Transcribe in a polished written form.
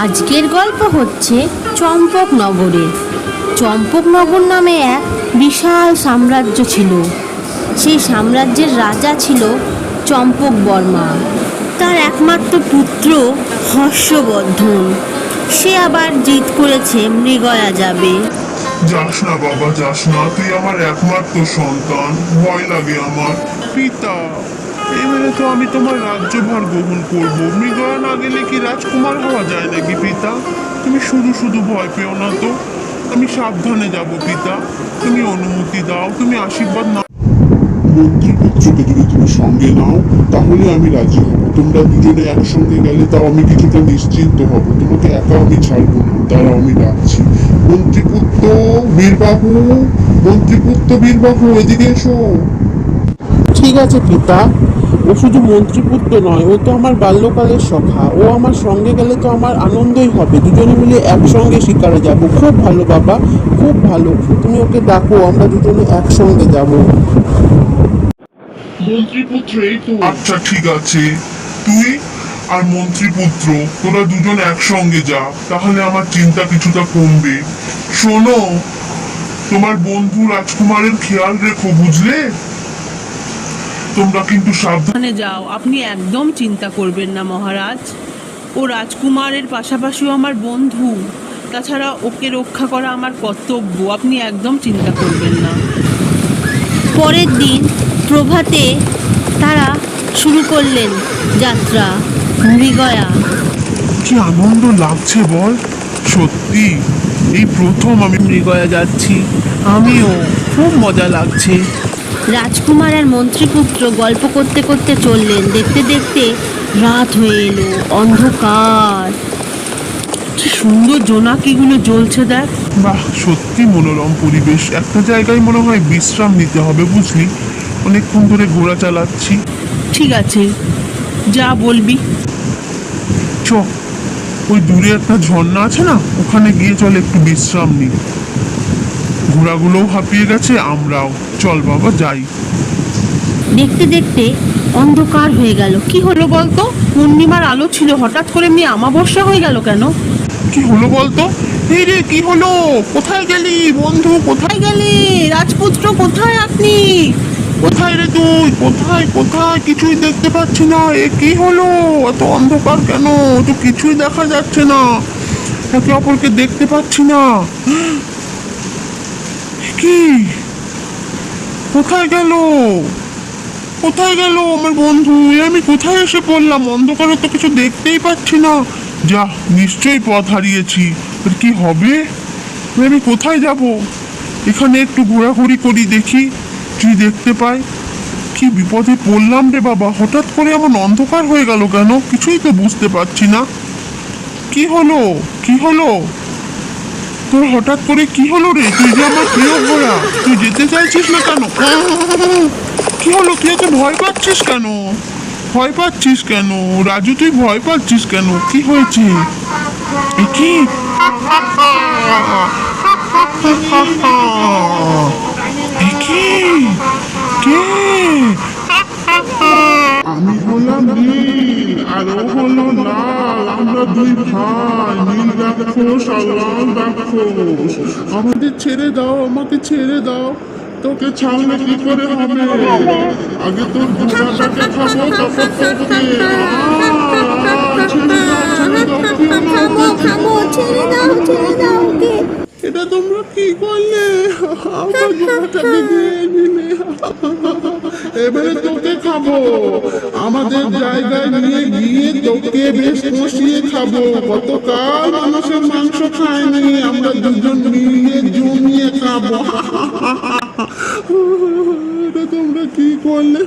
আজকের গল্প হচ্ছে চম্পকনগরের। চম্পকনগর নামে এক বিশাল সাম্রাজ্য ছিল। সেই সাম্রাজ্যের রাজা ছিল চম্পকবর্মা। তার একমাত্র পুত্র হর্ষবর্ধন। সে আবার জিদ করেছে মৃগয়া যাবে। যাস না বাবা, যাস না, তুই আমার একমাত্র সন্তান, ভয় লাগে আমার। পিতা, এবারে তো আমি তোমার রাজ্যভার গ্রহণ করব। মৃগয়া না গেলে কি রাজকুমার হওয়া যায় নাকি পিতা? তুমি শুধু শুধু ভয় পেও না তো, আমি সাবধানে যাব পিতা। তুমি অনুমতি দাও, তুমি আশীর্বাদ না। মন্ত্রীপুত্রকে যদি তুমি সঙ্গে নাও তাহলে আমি রাজি হব। তোমরা দুজনে একসঙ্গে গেলে তাও আমি কিছুটা নিশ্চিন্ত হব। তোমাকে একা আমি ছাড়বো না। দাঁড়াও, আমি ডাকছি। মন্ত্রীপুত্র বীরবাহু, মন্ত্রীপুত্র বীরবাহু, এদিকে এসো। ঠিক আছে পিতা, ও শুধু মন্ত্রীপুত্র নয়, ও তো আমার বাল্যকালের সখা। ও আমার সঙ্গে গেলে তো আমার আনন্দই হবে। দুজনে মিলে একসঙ্গে শিকারে যাব। খুব ভালো বাবা, খুব ভালো। তুমি ওকে ডাকো, আমরা দুজনে একসঙ্গে যাব। মন্ত্রীপুত্র এই তো। আচ্ছা ঠিক আছে, তুই আর মন্ত্রীপুত্র তোরা দুজন একসঙ্গে যা, তাহলে আমার চিন্তা কিছুটা কমবে। শোনো, তোমার বন্ধু রাজকুমারের খেয়াল রেখো, বুঝলে? তোমরা কিন্তু সাবধানে যাও, আপনি একদম চিন্তা করবেন না মহারাজ। ও রাজকুমারের পাশাপাশিও আমার বন্ধু, তাছাড়া ওকে রক্ষা করা আমার কর্তব্য। আপনি একদম চিন্তা করবেন না। পরের দিন প্রভাতে তারা শুরু করলেন যাত্রা মৃগয়া। কি আনন্দ লাগছে বল। সত্যি এই প্রথম আমি মৃগয়া যাচ্ছি, আমিও খুব মজা লাগছে। রাজকুমার আর মন্ত্রীপুত্র গল্প করতে করতে চললেন। দেখতে দেখতে রাত হয়ে এলো, অন্ধকার। কি সুন্দর জোনাকিগুলো জ্বলছে দেখ। বাহ, সত্যি মনোরম পরিবেশ। একটা জায়গায় মনে হয় বিশ্রাম নিতে হবে, বুঝলি? অনেকক্ষণ ধরে ঘোড়া চালাচ্ছি। ঠিক আছে, যা বলবি। চ, ওই দূরে একটা ঝর্ণা আছে না, ওখানে গিয়ে চল একটু বিশ্রাম নি। ঘোড়াগুলোও হাঁপিয়ে গেছে, আমরাও। চল বাবা, যাই। দেখতে দেখতে অন্ধকার হয়ে গেল। কি হলো বলতো? পূর্ণিমার আলো ছিল, হঠাৎ করে এমনি আমাবস্যা হয়ে গেল কেন? কি হলো বলতো? এই রে, কি হলো? কোথায় গেলি বন্ধু, কোথায় গেলি? রাজপুত্র কোথায় আপনি? কোথায় রে তুই? কোথায় কোথায়? কিছুই দেখতে পাচ্ছি না। এ কি হলো? এত অন্ধকার কেন? তো কিছুই দেখা যাচ্ছে না। একে অপরকে দেখতে পাচ্ছি না। এ কি? কোথায় গেল? কোথায় গেল আমার বন্ধু? আমি কোথায় এসে পড়লাম? অন্ধকারে তো কিছু দেখতেই পাচ্ছি না। যা, নিশ্চয়ই পথ হারিয়েছি। এর কি হবে? আমি কোথায় যাব? এখানে একটু ঘোরাঘুরি করি, দেখি কি দেখতে পাই। কি বিপদে পড়লাম রে বাবা! হঠাৎ করে এমন অন্ধকার হয়ে গেল কেন? কিছুই তো বুঝতে পারছি না। কি হলো? কি হলো? তোর হঠাৎ করে কি হলো রে? তুই যে আমার প্রিয় ঘোড়া, তুই যেতে চাইছিস না কেন? কি হলো? তুই এত ভয় পাচ্ছিস কেন? ভয় পাচ্ছিস কেন রাজু? তুই ভয় পাচ্ছিস কেন? কি হয়েছে? এ কি? এ কি? কে? আমি হলাম নীল আর ও হলো লাল। আমরা দুই ভাই। নীল রাক্ষস আর লাল রাক্ষস। আমাদের ছেড়ে দাও, আমাকে ছেড়ে দাও। তোকে ছাড়লে কি করে হবে? আগে তোর ঘোড়াটাকে খাবো, তারপর তোকে। ছেড়ে দাও, ছেড়ে দাও, কেউ না ওকে। এটা তোমরা কি করলে? আমার ঘোড়াটাকে দিয়ে নিলে। এবারে তোকে খাবো। আমাদের জায়গায় নিয়ে গিয়ে তোকে বেশ কষিয়ে খাবো। গতকাল মানুষের মাংস খায়নি, আমরা দুজন মিলিয়ে জমিয়ে খাবো। এটা তোমরা কি করলে?